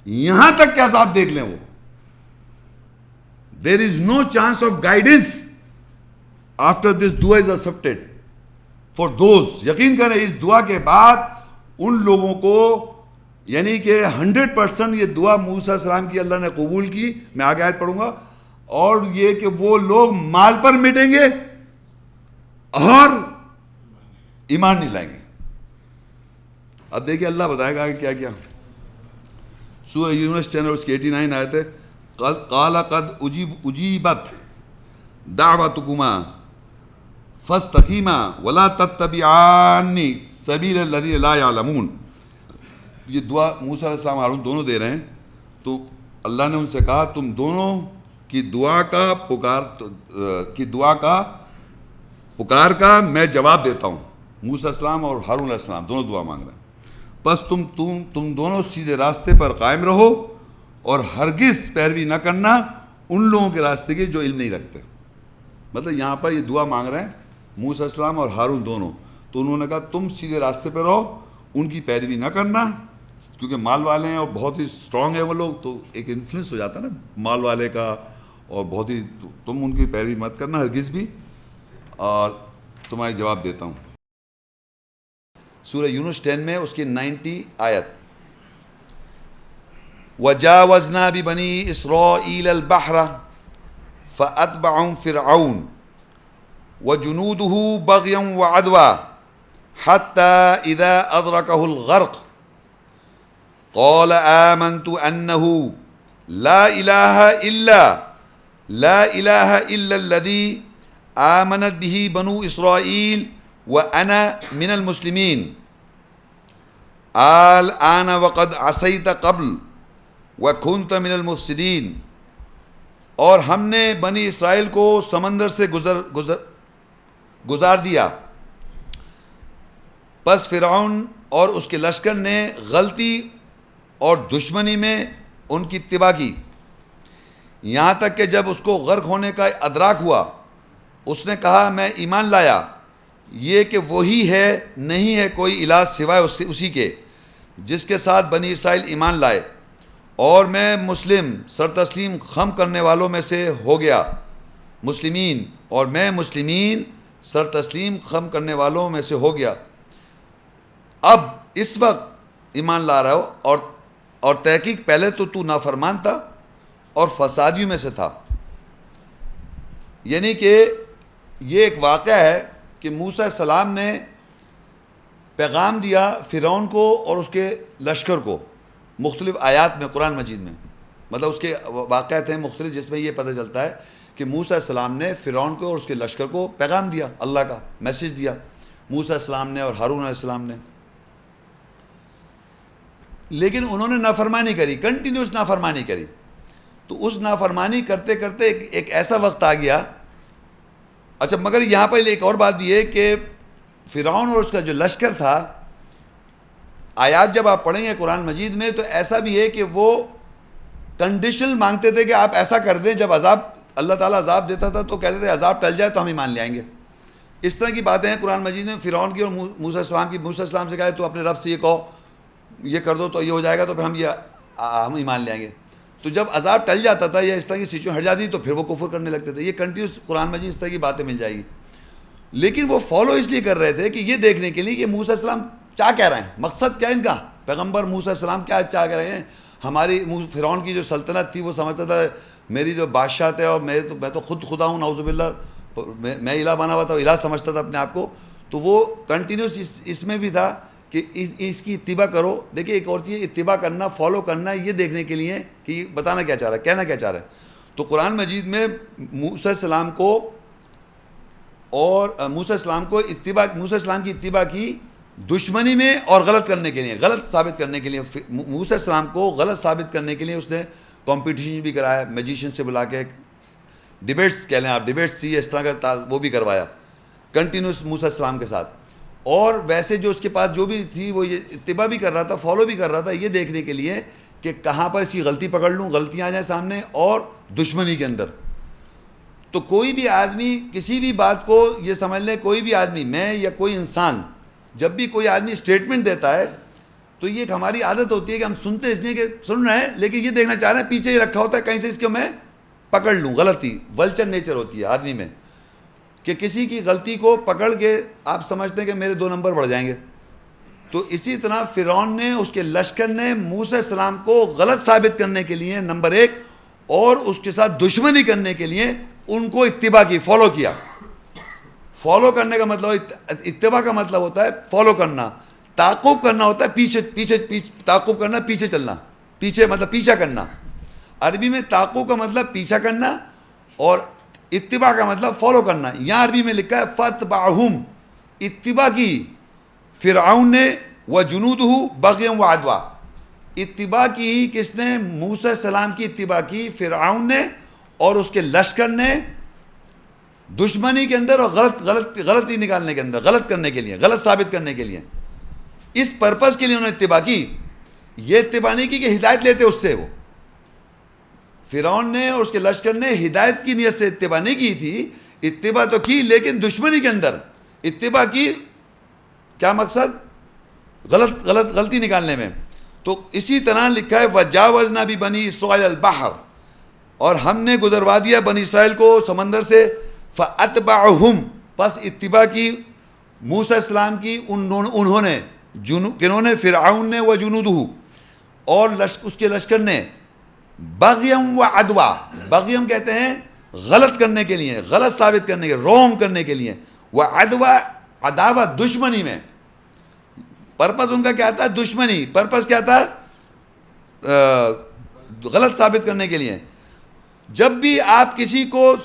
یہاں تک کہ عذاب دیکھ لیں وہ. There is no chance of guidance after this dua is accepted for those. یقین کریں اس دعا کے بعد ان لوگوں کو، یعنی کہ 100% یہ دعا موسیٰ علیہ السلام کی اللہ نے قبول کی. میں آگے آیت پڑھوں گا. اور یہ کہ وہ لوگ مال پر مٹیں گے اور ایمان نہیں لائیں گے. اب دیکھیں اللہ بتائے گا آگے کیا کیا. سورہ یونس 10 اور اس کی 89 آیت ہے. قال قد اجیبت دعوتکما فاستقیما ولا تتبعان سبیل الذین لا یعلمون. یہ دعا موسیٰ علیہ السلام ہارون دونوں دے رہے ہیں. تو اللہ نے ان سے کہا تم دونوں کی دعا کا میں جواب دیتا ہوں. موسیٰ علیہ السلام اور ہارون علیہ السلام دونوں دعا مانگ رہے ہیں. بس تم دونوں سیدھے راستے پر قائم رہو اور ہرگز پیروی نہ کرنا ان لوگوں کے راستے کی جو علم نہیں رکھتے. مطلب یہاں پر یہ دعا مانگ رہے ہیں موسیٰ علیہ السلام اور ہارون دونوں. تو انہوں نے کہا تم سیدھے راستے پہ رہو, ان کی پیروی نہ کرنا, کیونکہ مال والے ہیں اور بہت ہی اسٹرانگ ہیں وہ لوگ, تو ایک انفلوئنس ہو جاتا ہے نا مال والے کا, اور بہت ہی تم ان کی پیروی مت کرنا ہرگز بھی, اور تمہاری جواب دیتا ہوں. سورہ یونس 10 میں اس کی 90 آیت. وَجَاوَزْنَا بِبَنِي إِسْرَائِيلَ الْبَحْرَ فَأَتْبَعَهُمْ فِرْعَوْنُ وَجُنُودُهُ بَغْيًا وَعَدْوًا حَتَّى إِذَا أَدْرَكَهُ الْغَرْقُ قَالَ آمَنْتُ أَنَّهُ لَا إِلَهَ إِلَّا الَّذِي آمَنَتْ بِهِ بَنُو إِسْرَائِيلَ وَأَنَا مِنَ الْمُسْلِمِينَ الْآنَ وَقَدْ عَصَيْتَ قَبْلُ وَكُنْتَ مِنَ الْمُفْسِدِينَ. اور ہم نے بنی اسرائیل کو سمندر سے گزار دیا, پس فرعون اور اس کے لشکر نے غلطی اور دشمنی میں ان کی اتباع کی, یہاں تک کہ جب اس کو غرق ہونے کا ادراک ہوا اس نے کہا میں ایمان لایا یہ کہ وہی ہے, نہیں ہے کوئی الہ سوائے اسی کے جس کے ساتھ بنی اسرائیل ایمان لائے, اور میں مسلم سر تسلیم خم کرنے والوں میں سے ہو گیا. مسلمین, اور میں مسلمین سر تسلیم خم کرنے والوں میں سے ہو گیا. اب اس وقت ایمان لا رہا ہو, اور تحقیق پہلے تو نافرمان تھا اور فسادیوں میں سے تھا. یعنی کہ یہ ایک واقعہ ہے کہ موسیٰ علیہ السلام نے پیغام دیا فرعون کو اور اس کے لشکر کو مختلف آیات میں قرآن مجید میں, مطلب اس کے واقعات ہیں مختلف جس میں یہ پتہ چلتا ہے کہ موسیٰ علیہ السلام نے فرعون کو اور اس کے لشکر کو پیغام دیا, اللہ کا میسج دیا موسیٰ علیہ السلام نے اور ہارون علیہ السلام نے. لیکن انہوں نے نافرمانی کری, کنٹینیوس نافرمانی کری. تو اس نافرمانی کرتے کرتے ایک ایسا وقت آ گیا. اچھا مگر یہاں پر ایک اور بات بھی ہے کہ فرعون اور اس کا جو لشکر تھا, آیات جب آپ پڑھیں گے قرآن مجید میں تو ایسا بھی ہے کہ وہ کنڈیشنل مانگتے تھے کہ آپ ایسا کر دیں, جب عذاب اللہ تعالیٰ عذاب دیتا تھا تو کہتے تھے عذاب ٹل جائے تو ہم ایمان لے آئیں گے. اس طرح کی باتیں ہیں قرآن مجید میں فرعون کی اور موسیٰ علیہ السلام کی. موسیٰ علیہ السلام سے کہا تو اپنے رب سے یہ کہو, یہ کر دو تو یہ ہو جائے گا, تو پھر ہم ایمان لے آئیں گے. تو جب عذاب ٹل جاتا تھا یا اس طرح کی سچویشن ہٹ جاتی تو پھر وہ کفر کرنے لگتے تھے. یہ کنٹینیوس قرآن مجید اس طرح کی باتیں مل جائے گی. لیکن وہ فالو اس لیے کر رہے تھے کہ یہ دیکھنے کے لیے کہ موسیٰ علیہ السلام کیا کہہ رہے ہیں, مقصد کیا ان کا, پیغمبر موسیٰ علیہ السلام کیا چاہ کہہ رہے ہیں. ہماری فرعون کی جو سلطنت تھی وہ سمجھتا تھا میری جو بادشاہ تھے اور میں تو خود خدا ہوں, نعوذ باللہ, میں الہ بنا ہوا تھا, الہ سمجھتا تھا اپنے آپ کو. تو وہ کنٹینیوس اس میں بھی تھا کہ اس کی اتباع کرو. دیکھیے ایک اور چیز اتباع کرنا, فالو کرنا, یہ دیکھنے کے لیے کہ یہ بتانا کیا چاہ رہا ہے, کہنا کیا چاہ رہا ہے. تو قرآن مجید میں موسیٰ علیہ السلام کو اور موسیٰ علیہ السلام کی اتباع کی دشمنی میں اور غلط کرنے کے لیے, غلط ثابت کرنے کے لیے. موسیٰ علیہ السلام کو غلط ثابت کرنے کے لیے اس نے کمپٹیشن بھی کرایا, میجیشین سے بلا کے ڈیبیٹس کہہ لیں آپ, ڈیبیٹس تھی اس طرح کا وہ بھی کروایا کنٹینیوس موسیٰ علیہ السلام کے ساتھ. اور ویسے جو اس کے پاس جو بھی تھی وہ یہ اتباع بھی کر رہا تھا, فالو بھی کر رہا تھا, یہ دیکھنے کے لیے کہ کہاں پر اس کی غلطی پکڑ لوں, غلطیاں آ جائیں سامنے, اور دشمنی کے اندر. تو کوئی بھی آدمی کسی بھی بات کو یہ سمجھ لیں, کوئی بھی آدمی, میں یا کوئی انسان, جب بھی کوئی آدمی اسٹیٹمنٹ دیتا ہے تو یہ ایک ہماری عادت ہوتی ہے کہ ہم سنتے اس لیے کہ سن رہے ہیں, لیکن یہ دیکھنا چاہ رہے ہیں پیچھے ہی رکھا ہوتا ہے کہیں سے اس کو میں پکڑ لوں. غلطی ولچر نیچر ہوتی ہے آدمی میں کہ کسی کی غلطی کو پکڑ کے آپ سمجھتے ہیں کہ میرے 2 نمبر بڑھ جائیں گے. تو اسی طرح فرعون نے, اس کے لشکر نے موسیٰ علیہ السلام کو غلط ثابت کرنے کے لیے نمبر 1, اور اس کے ساتھ دشمنی کرنے کے لیے ان کو اتباع کی, فالو کیا. فالو کرنے کا مطلب, اتباع کا مطلب ہوتا ہے فالو کرنا, تعقب کرنا ہوتا ہے پیچھے تعقب کرنا, پیچھے چلنا, پیچھے مطلب پیچھا کرنا. عربی میں تعقب کا مطلب پیچھا کرنا, اور اتباع کا مطلب فالو کرنا. یہاں عربی میں لکھا ہے فَاتْبَعْهُمْ, اتباع کی فرعون نے, وَجُنُودُهُ بَغْيًا وَعَدْوًا, اتباع کی کس نے؟ موسیٰ السلام کی اتباع کی فرعون نے اور اس کے لشکر نے, دشمنی کے اندر اور غلطی نکالنے کے اندر, غلط کرنے کے لیے, غلط ثابت کرنے کے لیے. اس پرپس کے لیے انہوں نے اتباع کی. یہ اتباع نہیں کی کہ ہدایت لیتے اس سے. وہ فرعون نے اور اس کے لشکر نے ہدایت کی نیت سے اتباع نہیں کی تھی, اتباع تو کی لیکن دشمنی کے اندر اتباع کی. کیا مقصد؟ غلطی نکالنے میں. تو اسی طرح لکھا ہے وَجَاوَزْنَا بِبَنِي إِسْرَائِيلَ الْبَحْرَ, اور ہم نے گزروا دیا بنی اسرائیل کو سمندر سے. فَأَتْبَعُهُمْ, پس اتباع کی موسیٰ السلام کی انہوں نے, کنہوں نے؟ فرعون نے, وَجُنُودُهُ, اور اس کے لشکر نے, بغیم و عدوا, بغیم کہتے ہیں غلط کرنے کے لیے, غلط ثابت کرنے کے, رونگ کرنے کے لیے, و عدوا, عداوت دشمنی میں. پرپس ان کا کیا تھا؟ دشمنی. پرپس کیا تھا؟ غلط ثابت کرنے کے لیے. جب بھی آپ کسی کو,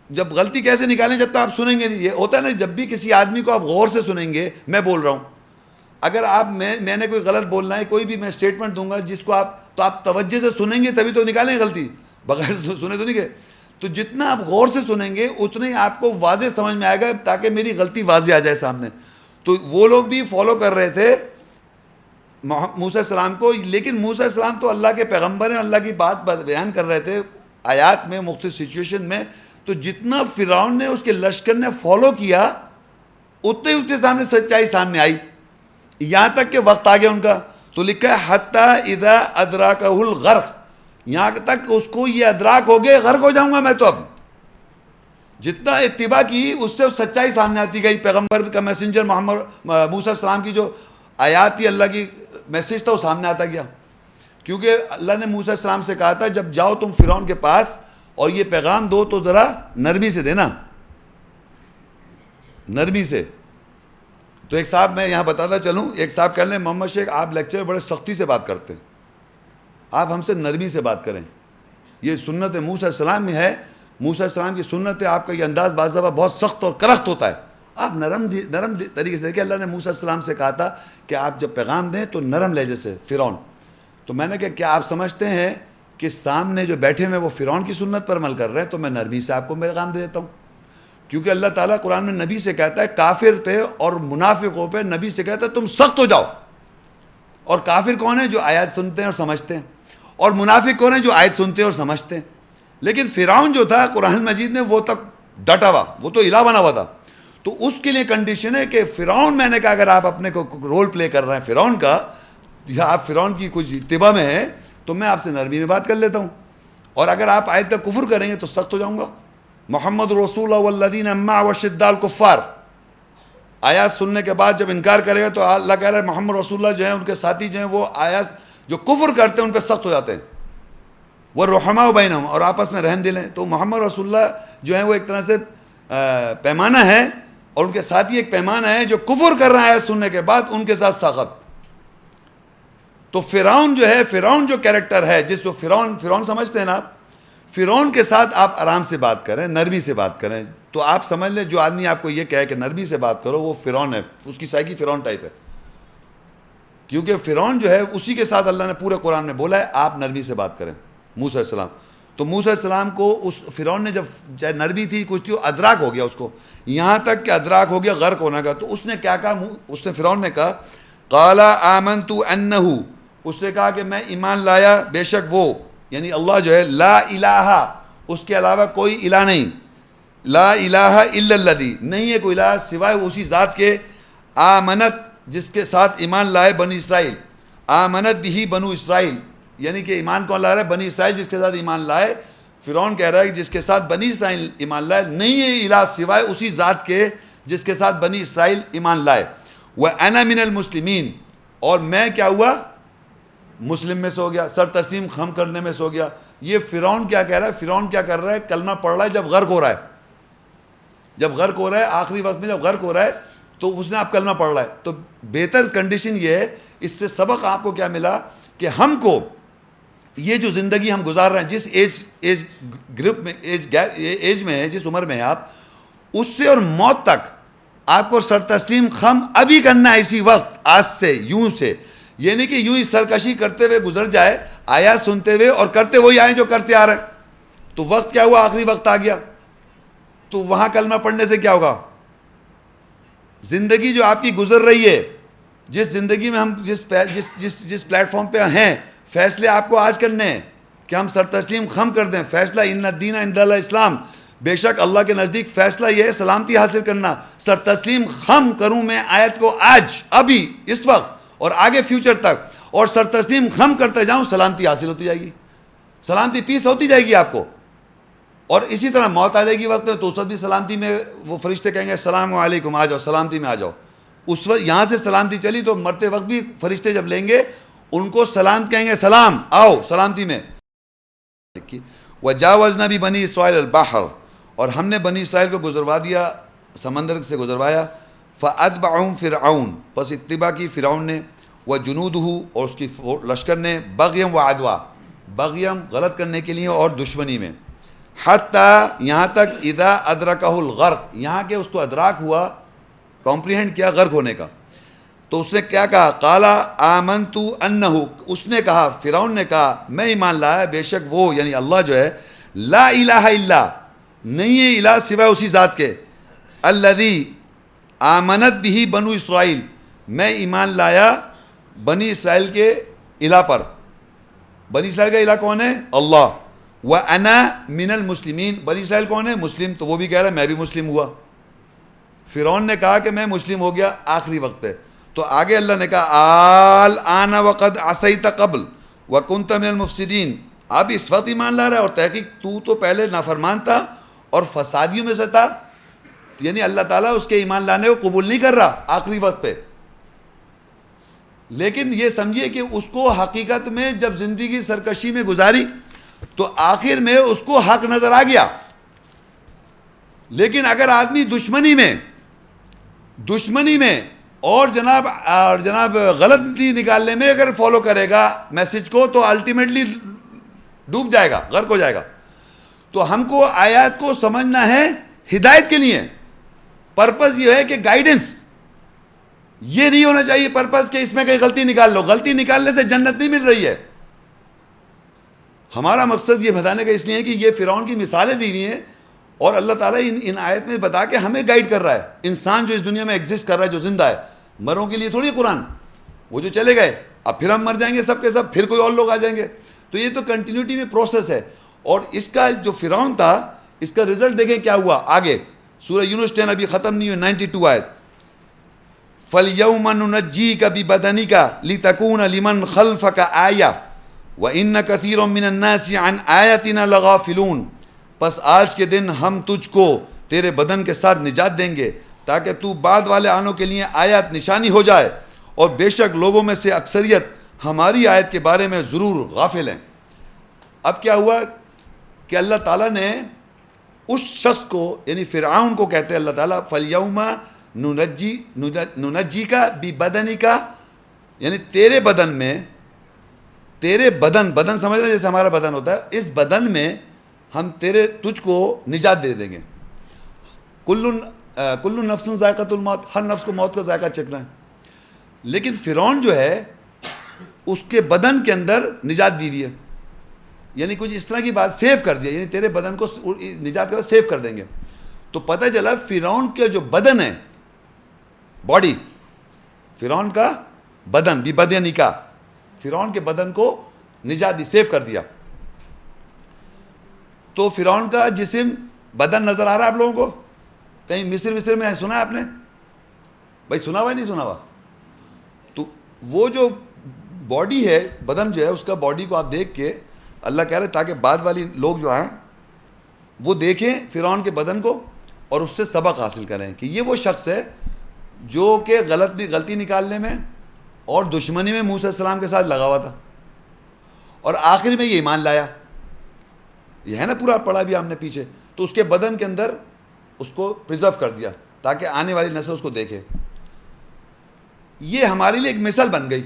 جب غلطی کیسے نکالیں؟ جب تک آپ سنیں گے نہیں. یہ ہوتا ہے نا, جب بھی کسی آدمی کو آپ غور سے سنیں گے, میں بول رہا ہوں, اگر آپ میں نے کوئی غلط بولنا ہے, کوئی بھی میں اسٹیٹمنٹ دوں گا جس کو تو آپ توجہ سے سنیں گے تبھی تو نکالیں گے غلطی, بغیر سنے تو نہیں گے. تو جتنا آپ غور سے سنیں گے اتنا ہی آپ کو واضح سمجھ میں آئے گا, تاکہ میری غلطی واضح آ جائے سامنے. تو وہ لوگ بھی فالو کر رہے تھے موسیٰ السلام کو, لیکن موسیٰ السلام تو اللہ کے پیغمبر ہیں, اللہ کی بات بیان کر رہے تھے آیات میں, مختلف سچویشن میں. تو جتنا فرعون نے, اس کے لشکر نے فالو کیا, اتنے اس کے سامنے سچائی سامنے آئی, یہاں تک کہ وقت آ گیا ان کا. تو لکھا ہے حتی اذا ادراکہ الغرق, یہاں تک اس کو یہ ادراک ہو گئے غرق ہو جاؤں گا میں. تو اب جتنا اتباع کی اس سے سچائی سامنے آتی گئی. پیغمبر کا میسنجر محمد موسیٰ السلام کی جو آیات تھی, اللہ کی میسیج تھا, وہ سامنے آتا گیا. کیونکہ اللہ نے موسیٰ السلام سے کہا تھا جب جاؤ تم فرعون کے پاس اور یہ پیغام دو تو ذرا نرمی سے دینا, نرمی سے. تو ایک صاحب, میں یہاں بتاتا چلوں, ایک صاحب کہہ لیں محمد شیخ آپ لیکچر بڑے سختی سے بات کرتے ہیں, آپ ہم سے نرمی سے بات کریں. یہ سنت موسیٰ السلام میں ہے, موسیٰ السلام کی سنت ہے. آپ کا یہ انداز بعض دفعہ بہت سخت اور کرخت ہوتا ہے, آپ نرم طریقے سے دیکھیں. اللہ نے موسیٰ السلام سے کہا تھا کہ آپ جب پیغام دیں تو نرم لہجے سے فرعون. تو میں نے کہا کیا آپ سمجھتے ہیں کہ سامنے جو بیٹھے ہوئے وہ فرعون کی سنت پر عمل کر رہے ہیں, تو میں نرمی سے آپ کو پیغام دے دیتا ہوں. کیونکہ اللہ تعالیٰ قرآن میں نبی سے کہتا ہے, کافر پہ اور منافقوں پہ نبی سے کہتا ہے تم سخت ہو جاؤ. اور کافر کون ہے؟ جو آیات سنتے ہیں اور سمجھتے ہیں, اور منافق کون ہے؟ جو آیت سنتے ہیں اور سمجھتے ہیں. لیکن فرعون جو تھا, قرآن مجید نے وہ تک ڈٹا ہوا, وہ تو الہ بنا ہوا تھا. تو اس کے لیے کنڈیشن ہے کہ فرعون, میں نے کہا اگر آپ اپنے کو رول پلے کر رہے ہیں فرعون کا, یا آپ فرعون کی کچھ اتباع میں ہیں, تو میں آپ سے نرمی میں بات کر لیتا ہوں. اور اگر آپ آیت کا کفر کریں گے تو سخت ہو جاؤں گا. محمد رسول اللہ والذین معہ وشداء الکفار, آیات سننے کے بعد جب انکار کرے گا تو اللہ کہہ رہا ہے محمد رسول اللہ جو ہیں, ان کے ساتھی جو ہیں, وہ آیات جو کفر کرتے ہیں ان پہ سخت ہو جاتے ہیں. وہ رحماء بینہم, اور آپس میں رحم دل ہیں. تو محمد رسول اللہ جو ہیں وہ ایک طرح سے پیمانہ ہے, اور ان کے ساتھی ایک پیمانہ ہے جو کفر کر رہا ہے آیات سننے کے بعد, ان کے ساتھ سخت. تو فرعون جو ہے, فرعون جو کیریکٹر ہے, جس جو فرعون سمجھتے ہیں نا آپ, فرعون کے ساتھ آپ آرام سے بات کریں, نرمی سے بات کریں. تو آپ سمجھ لیں جو آدمی آپ کو یہ کہے کہ نرمی سے بات کرو, وہ فرعون ہے, اس کی سائیکی فرعون ٹائپ ہے. کیونکہ فرعون جو ہے اسی کے ساتھ اللہ نے پورے قرآن میں بولا ہے آپ نرمی سے بات کریں. موسیٰ السلام, تو موسیٰ السلام کو اس فرعون نے جب چاہے نرمی تھی کچھ تھی, ادراک ہو گیا اس کو, یہاں تک کہ ادراک ہو گیا غرق ہونے کا. تو اس نے کیا کہا, اس نے فرعون نے کہا قال آمنت انہ, اس نے کہا کہ میں ایمان لایا بے شک وہ, یعنی اللہ جو ہے, لا الہ, اس کے علاوہ کوئی الہ نہیں, لا الہ الا الذی, نہیں ہے کوئی الہ سوائے اسی ذات کے, آمنت, جس کے ساتھ ایمان لائے بنی اسرائیل, آمنت بھی بنو اسرائیل, یعنی کہ ایمان کون لا رہا ہے؟ بنی اسرائیل جس کے ساتھ ایمان لائے. فرعون کہہ رہا ہے کہ جس کے ساتھ بنی اسرائیل ایمان لائے, نہیں ہے الہ سوائے اسی ذات کے جس کے ساتھ بنی اسرائیل ایمان لائے. وَأَنَا مِنَ الْمُسْلِمِينَ, اور میں کیا ہوا؟ مسلم میں سے ہو گیا, سر تسلیم خم کرنے میں سے ہو گیا. یہ فرعون کیا کہہ رہا ہے؟ فرعون کیا کر رہا ہے؟ کلمہ پڑھ رہا ہے جب غرق ہو رہا ہے, جب غرق ہو رہا ہے, آخری وقت میں جب غرق ہو رہا ہے تو اس نے آپ کلمہ پڑھ رہا ہے. تو بہتر کنڈیشن یہ ہے, اس سے سبق آپ کو کیا ملا کہ ہم کو یہ جو زندگی ہم گزار رہے ہیں، جس ایج گروپ میں ایج میں ہے، جس عمر میں ہے آپ، اس سے اور موت تک آپ کو سر تسلیم خم ابھی کرنا ہے، اسی وقت، آج سے، یوں سے، یہ نہیں کہ یوں ہی سرکشی کرتے ہوئے گزر جائے، آیات سنتے ہوئے اور کرتے وہی آئیں جو کرتے آ رہے ہیں۔ تو وقت کیا ہوا؟ آخری وقت آ گیا، تو وہاں کلمہ پڑھنے سے کیا ہوگا؟ زندگی جو آپ کی گزر رہی ہے، جس زندگی میں ہم جس پلیٹ فارم پہ ہیں، فیصلے آپ کو آج کرنے ہیں کہ ہم سر تسلیم خم کر دیں۔ فیصلہ ان الدین عند اللہ اسلام، بے شک اللہ کے نزدیک فیصلہ یہ ہے سلامتی حاصل کرنا۔ سر تسلیم خم کروں میں آیت کو آج، ابھی، اس وقت اور آگے فیوچر تک، اور سر تسلیم خم کرتے جاؤں، سلامتی حاصل ہوتی جائے گی، سلامتی پیس ہوتی جائے گی آپ کو۔ اور اسی طرح موت آ جائے گی وقت میں، تو اس وقت بھی سلامتی میں وہ فرشتے کہیں گے السلام علیکم، آ جاؤ سلامتی میں آ جاؤ۔ اس وقت یہاں سے سلامتی چلی تو مرتے وقت بھی فرشتے جب لیں گے ان کو سلام کہیں گے، سلام، آؤ سلامتی میں۔ وجاوزنا بھی بنی اسرائیل البحر، اور ہم نے بنی اسرائیل کو گزروا دیا، سمندر سے گزروایا۔ فاتبعهم فرعون، پس اتباع کی فرعون نے، وجنودہ، اور اس کی لشکر نے، بغیم وعدوا، بغیم غلط کرنے کے لیے اور دشمنی میں، حتیٰ یہاں تک، اذا ادرکہ الغرق، یہاں کہ اس کو ادراک ہوا، کمپریہنڈ کیا غرق ہونے کا، تو اس نے کیا کہا؟ قالا آمنت انہ، اس نے کہا، فرعون نے کہا، میں ایمان لایا بے شک وہ یعنی اللہ جو ہے، لا الہ الا، نہیں ہے الہ سوائے اسی ذات کے، الذی آمنت بھی بنو اسرائیل، میں ایمان لایا بنی اسرائیل کے الہ پر۔ بنی اسرائیل کا الہ کون ہے؟ اللہ۔ وَأَنَا مِنَ الْمُسْلِمِينَ، بنی اسرائیل کون ہے؟ مسلم، تو وہ بھی کہہ رہا ہے میں بھی مسلم ہوا۔ فرعون نے کہا کہ میں مسلم ہو گیا آخری وقت پہ، تو آگے اللہ نے کہا الآن وقد عصیت قبل وکنت من المفسدین، اب اس وقت ایمان لا رہا ہے، اور تحقیق تو پہلے نافرمان تھا اور فسادیوں میں سے تھا، یعنی اللہ تعالیٰ اس کے ایمان لانے کو قبول نہیں کر رہا آخری وقت پہ۔ لیکن یہ سمجھیے کہ اس کو حقیقت میں جب زندگی سرکشی میں گزاری تو آخر میں اس کو حق نظر آ گیا۔ لیکن اگر آدمی دشمنی میں اور جناب غلطی نکالنے میں اگر فالو کرے گا میسج کو، تو الٹیمیٹلی ڈوب جائے گا، غرق ہو جائے گا۔ تو ہم کو آیات کو سمجھنا ہے ہدایت کے لیے، پرپس یہ ہے کہ گائیڈنس، یہ نہیں ہونا چاہیے پرپس کہ اس میں کہیں غلطی نکال لو، غلطی نکالنے سے جنت نہیں مل رہی ہے۔ ہمارا مقصد یہ بتانے کا اس لیے ہے کہ یہ فرعون کی مثالیں دی ہوئی ہیں، اور اللہ تعالیٰ ان آیت میں بتا کے ہمیں گائیڈ کر رہا ہے۔ انسان جو اس دنیا میں ایگزسٹ کر رہا ہے، جو زندہ ہے، مروں کے لیے تھوڑی قرآن، وہ جو چلے گئے اب پھر ہم مر جائیں گے سب کے سب، پھر کوئی اور لوگ آ جائیں گے، تو یہ تو کنٹینیوٹی میں پروسیس ہے۔ اور اس کا جو فرعون تھا، اس کا رزلٹ دیکھیں کیا ہوا آگے، سورہ یونس 10 ابھی ختم نہیں ہوئی، 92 آیت۔ فَالْيَوْمَ نُنَجِّيكَ بِبَدَنِكَ لِتَكُونَ لِمَنْ خَلْفَكَ آیَةً وَإِنَّ كَثِيرٌ مِّنَ النَّاسِ عَنْ آیَاتِنَا لَغَافِلُونَ، پس آج کے دن ہم تجھ کو تیرے بدن کے ساتھ نجات دیں گے تاکہ تو بعد والے آنوں کے لیے آیات نشانی ہو جائے، اور بے شک لوگوں میں سے اکثریت ہماری آیت کے بارے میں ضرور غافل ہیں۔ اب کیا ہوا کہ اللہ تعالیٰ نے اس شخص کو، یعنی فرعون کو کہتے ہیں اللہ تعالیٰ، فَالْيَوْمَ نُنَجِّيكَ بِبَدَنِكَ، یعنی تیرے بدن میں، تیرے بدن سمجھ رہے ہیں جیسے ہمارا بدن ہوتا ہے، اس بدن میں ہم تجھ کو نجات دے دیں گے۔ کل نفس ذائقۃ الموت، ہر نفس کو موت کا ذائقہ چکھنا ہے۔ لیکن فرعون جو ہے اس کے بدن کے اندر نجات دی ہوئی ہے، یعنی کچھ اس طرح کی بات سیو کر دیا، یعنی تیرے بدن کو نجات کے بعد سیو کر دیں گے۔ تو پتہ چلا فرعون کے جو بدن ہے، باڈی، فرعون کا بدن بھی بدنی کا، فرعون کے بدن کو نجات دی، سیو کر دیا۔ تو فرعون کا جسم، بدن نظر آ رہا ہے آپ لوگوں کو؟ کہیں مصر میں سنا ہے آپ نے؟ بھائی سنا ہوا نہیں سنا ہوا؟ تو وہ جو باڈی ہے، بدن جو ہے، اس کا باڈی کو آپ دیکھ کے اللہ کہہ رہے تاکہ بعد والی لوگ جو ہیں وہ دیکھیں فرعون کے بدن کو اور اس سے سبق حاصل کریں کہ یہ وہ شخص ہے جو کہ غلطی نکالنے میں اور دشمنی میں موسیٰ علیہ السلام کے ساتھ لگا ہوا تھا، اور آخر میں یہ ایمان لایا۔ یہ ہے نا پورا پڑھا بھی ہم نے پیچھے، تو اس کے بدن کے اندر اس کو پرزرو کر دیا تاکہ آنے والی نسل اس کو دیکھے۔ یہ ہمارے لیے ایک مثال بن گئی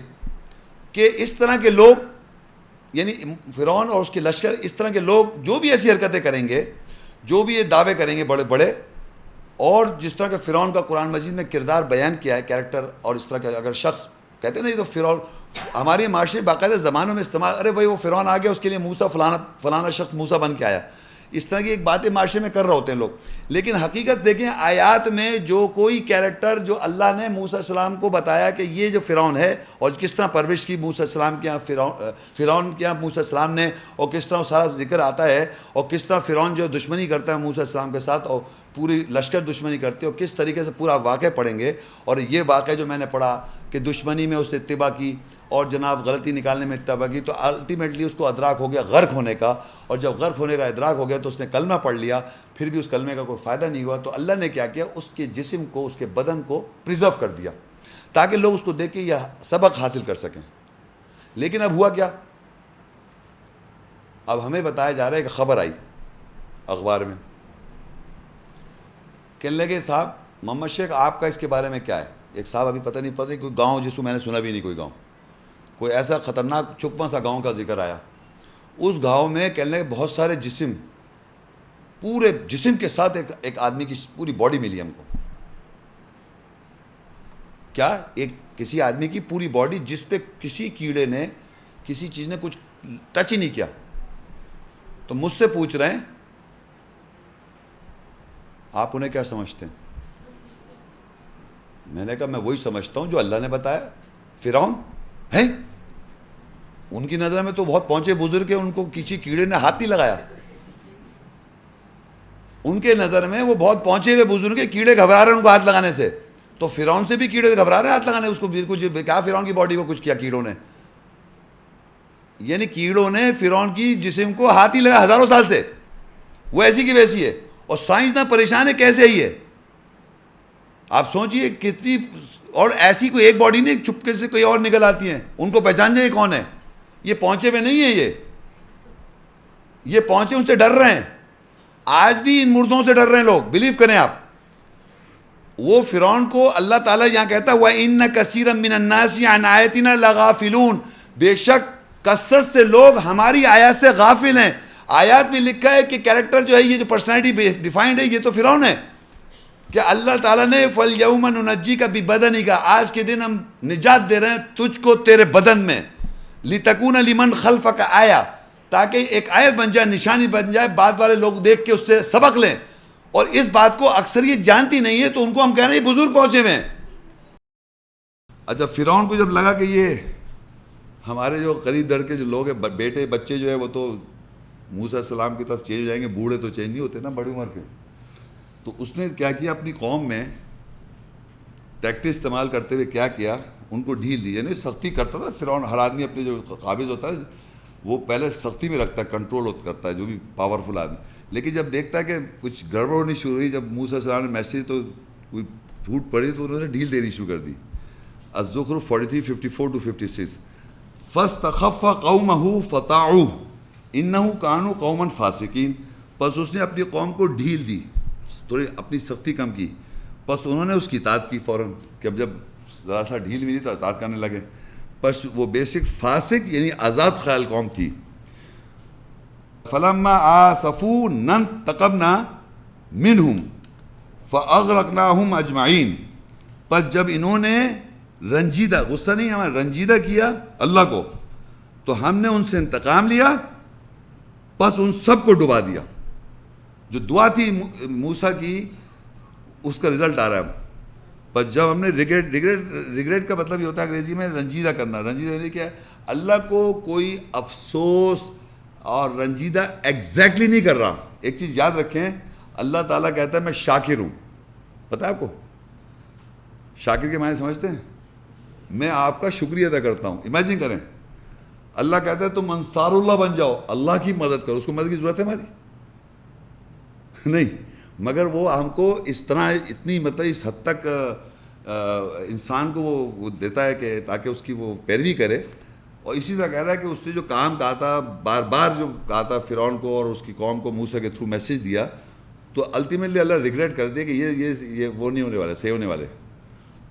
کہ اس طرح کے لوگ یعنی فرعون اور اس کے لشکر اس طرح کے لوگ جو بھی ایسی حرکتیں کریں گے, جو بھی یہ دعوے کریں گے بڑے بڑے, اور جس طرح کے فرعون کا قرآن مجید میں کردار بیان کیا ہے, کیریکٹر, اور اس طرح کا اگر شخص کہتے ہیں نا یہ تو فرعون, ہمارے معاشرے باقاعدہ زمانوں میں استعمال, ارے بھائی وہ فرعون آ گیا, اس کے لیے موسیٰ فلانا شخص موسیٰ بن کے آیا, اس طرح کی ایک باتیں معاشرے میں کر رہے ہوتے ہیں لوگ. لیکن حقیقت دیکھیں آیات میں جو کوئی کیریکٹر جو اللہ نے موسیٰ علیہ السلام کو بتایا کہ یہ جو فرعون ہے اور کس طرح پرورش کی موسیٰ علیہ السلام کے یہاں فرعون کے یہاں موسیٰ علیہ السلام نے, اور کس طرح سارا ذکر آتا ہے, اور کس طرح فرعون جو دشمنی کرتا ہے موسیٰ علیہ السلام کے ساتھ, اور پوری لشکر دشمنی کرتی ہے, اور کس طریقے سے پورا واقعہ پڑھیں گے. اور یہ واقعہ جو میں نے پڑھا کہ دشمنی میں اس نے اتباع کی اور جناب غلطی نکالنے میں اتباع کی, تو الٹیمیٹلی اس کو ادراک ہو گیا غرق ہونے کا, اور جب غرق ہونے کا ادراک ہو گیا تو اس نے کلمہ پڑھ لیا, پھر بھی اس کلمے کا کوئی فائدہ نہیں ہوا. تو اللہ نے کیا کیا, اس کے جسم کو, اس کے بدن کو پریزرو کر دیا تاکہ لوگ اس کو دیکھ کے یہ سبق حاصل کر سکیں. لیکن اب ہوا کیا, اب ہمیں بتایا جا رہا ہے کہ خبر آئی اخبار میں, کہنے لگے صاحب محمد شیخ آپ کا اس کے بارے میں کیا ہے. ایک صاحب ابھی پتہ نہیں کوئی گاؤں جس کو میں نے سنا بھی نہیں, کوئی گاؤں, کوئی ایسا خطرناک چھپواں سا گاؤں کا ذکر آیا. اس گاؤں میں کہنے لگے بہت سارے جسم, پورے جسم کے ساتھ ایک آدمی کی پوری باڈی ملی ہم کو. کیا, ایک کسی آدمی کی پوری باڈی جس پہ کسی کیڑے نے, کسی چیز نے کچھ ٹچ ہی نہیں کیا. تو مجھ سے پوچھ رہے ہیں آپ انہیں کیا سمجھتے ہیں. میں نے کہا میں وہی سمجھتا ہوں جو اللہ نے بتایا. فرعون ہے, ان کی نظر میں تو بہت پہنچے بزرگ ہیں, ان کو کسی کیڑے نے ہاتھ نہیں لگایا. ان کے نظر میں وہ بہت پہنچے ہوئے بزرگ ہیں, کیڑے گھبرا رہے ہیں ان کو ہاتھ لگانے سے. تو فرعون سے بھی کیڑے گھبرا رہے ہیں ہاتھ لگانے اس کو, کچھ کیا فرعون کی باڈی کو کچھ کیا کیڑوں نے, یعنی کیڑوں نے فرعون کی جسم کو ہاتھ ہی لگا ہزاروں سال سے, وہ ایسی کی ویسی ہے. اور سائنسداں پریشان ہے کیسے ہی ہے. آپ سوچئے کتنی, اور ایسی کوئی ایک باڈی نہیں, چپکے سے کوئی اور نکل آتی ہیں, ان کو پہچان جائے کون ہے. یہ پہنچے ہوئے نہیں ہیں, یہ پہنچے ان سے ڈر رہے ہیں. آج بھی ان مردوں سے ڈر رہے ہیں لوگ, بلیو کریں آپ. وہ فرعون کو اللہ تعالیٰ یہاں کہتا ہے وَإِنَّ كَثِيرًا مِّنَ النَّاسِ عَنْ آيَاتِنَا لَغَافِلُونَ, بے شک کثرت سے لوگ ہماری آیات سے غافل ہیں. آیات میں لکھا ہے کہ کیریکٹر جو ہے, یہ جو پرسنالٹی ڈیفائنڈ ہے, یہ تو فرعون ہے. کہ اللہ تعالیٰ نے فَالْيَوْمَ نُنَجِّيكَ بِبَدَنِكَ, آج کے دن ہم نجات دے رہے ہیں تجھ کو تیرے بدن میں, لِتَكُونَ لِمَنْ خَلْفَكَ آیَةً, تاکہ ایک آیت بن جائے, نشانی بن جائے, بعد والے لوگ دیکھ کے اس سے سبق لیں. اور اس بات کو اکثریت جانتی نہیں ہے, تو ان کو ہم کہہ رہے ہیں یہ بزرگ پہنچے ہوئے ہیں. اچھا فرعون کو جب لگا کہ یہ ہمارے جو قریب در کے جو لوگ ہیں, بیٹے بچے جو ہے وہ تو موسیٰ علیہ السلام کی طرف چینج ہو جائیں گے, بوڑھے تو چینج نہیں ہوتے نا بڑی عمر کے. تو اس نے کیا کیا, اپنی قوم میں ٹیکٹک استعمال کرتے ہوئے کیا کیا, ان کو ڈھیل دی. یعنی سختی کرتا تھا فرعون, ہر آدمی اپنے جو قابض ہوتا ہے وہ پہلے سختی میں رکھتا ہے, کنٹرول کرتا ہے جو بھی پاورفل آدمی. لیکن جب دیکھتا ہے کہ کچھ گڑبڑ ہونی شروع ہوئی, جب موسیٰ علیہ السلام نے میسیج تو کوئی پھوٹ پڑی, تو انہوں نے ڈھیل دینی شروع کر دی. الزخرف 43:54-56 فاستخف قومه فطاعوه انه كانوا قوما فاسقين, پس اس نے اپنی قوم کو ڈھیل دی, تھوڑی اپنی سختی کم کی, پس انہوں نے اس کی اطاعت کی فوراً. کہ اب جب ذرا سا ڈھیل ملی تو اطاعت کرنے لگے. پس وہ بیسک فاسق یعنی آزاد خیال قوم تھی. فلما آسفونا انتقمنا منہم فاغرقناہم اجمعین, پس جب انہوں نے رنجیدہ, غصہ نہیں ہمیں رنجیدہ کیا اللہ کو, تو ہم نے ان سے انتقام لیا, پس ان سب کو ڈبا دیا. جو دعا تھی موسیٰ کی اس کا رزلٹ آ رہا ہے. بس جب ہم نے ریگریٹ کا مطلب یہ ہوتا ہے انگریزی میں رنجیدہ کرنا. رنجیدہ یعنی کیا ہے, اللہ کو کوئی افسوس اور رنجیدہ ایگزیکٹلی نہیں کر رہا. ایک چیز یاد رکھیں, اللہ تعالیٰ کہتا ہے میں شاکر ہوں. پتہ ہے آپ کو شاکر کے معنی سمجھتے ہیں؟ میں آپ کا شکریہ ادا کرتا ہوں. امیجن کریں اللہ کہتا ہے تم انصار اللہ بن جاؤ, اللہ کی مدد کرو. اس کو مدد کی ضرورت ہے ہماری نہیں, مگر وہ ہم کو اس طرح اتنی مطلب اس حد تک انسان کو وہ دیتا ہے کہ تاکہ اس کی وہ پیروی کرے. اور اسی طرح کہہ رہا ہے کہ اس نے جو کام کہا تھا, بار بار جو کہا تھا فرعون کو اور اس کی قوم کو موسیٰ کے تھرو میسیج دیا, تو الٹیمیٹلی اللہ ریگریٹ کر دیا کہ یہ وہ نہیں ہونے والے, صحیح ہونے والے.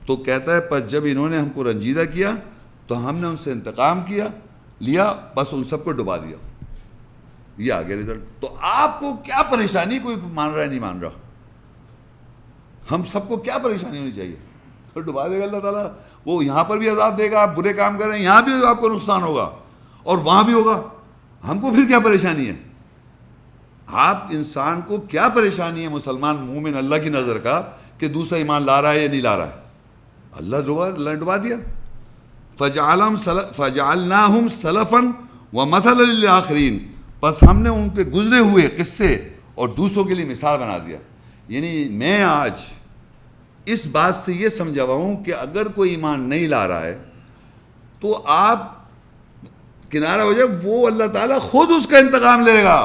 تو کہتا ہے پس جب انہوں نے ہم کو رنجیدہ کیا تو ہم نے ان سے انتقام کیا, لیا بس ان سب کو ڈبا دیا، یہ آگے رزلٹ. تو آپ کو کیا پریشانی، کوئی مان رہا ہے نہیں مان رہا، ہم سب کو کیا پریشانی ہونی چاہیے؟ تو ڈبا دے گا اللہ تعالیٰ. وہ یہاں پر بھی عذاب دے گا، آپ برے کام کریں یہاں بھی آپ کو نقصان ہوگا اور وہاں بھی ہوگا. ہم کو پھر کیا پریشانی ہے؟ آپ انسان کو کیا پریشانی ہے مسلمان مومن اللہ کی نظر کا کہ دوسرا ایمان لا رہا ہے یا نہیں لا رہا ہے؟ اللہ ڈبا دیا. فَجَعَلْنَاهُمْ سَلَفًا وَمَثَلًا لِلْآخِرِينَ، بس ہم نے ان کے گزرے ہوئے قصے اور دوسروں کے لیے مثال بنا دیا. یعنی میں آج اس بات سے یہ سمجھا ہوا ہوں کہ اگر کوئی ایمان نہیں لا رہا ہے تو آپ کنارہ ہو جائے، وہ اللہ تعالیٰ خود اس کا انتقام لے گا.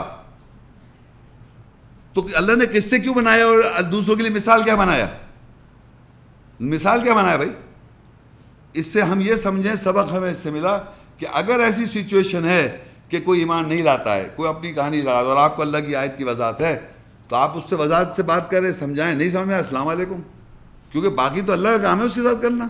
تو اللہ نے قصے کیوں بنایا اور دوسروں کے لیے مثال کیا بنایا؟ مثال کیا بنایا بھائی؟ اس سے ہم یہ سمجھیں، سبق ہمیں اس سے ملا کہ اگر ایسی سچویشن ہے کہ کوئی ایمان نہیں لاتا ہے، کوئی اپنی کہانی لگا اور آپ کو اللہ کی آیت کی وضاحت ہے تو آپ اس سے وضاحت سے بات کریں، سمجھائیں. نہیں سمجھ میں السلام علیکم، کیونکہ باقی تو اللہ کا کام ہے اس کے ساتھ کرنا.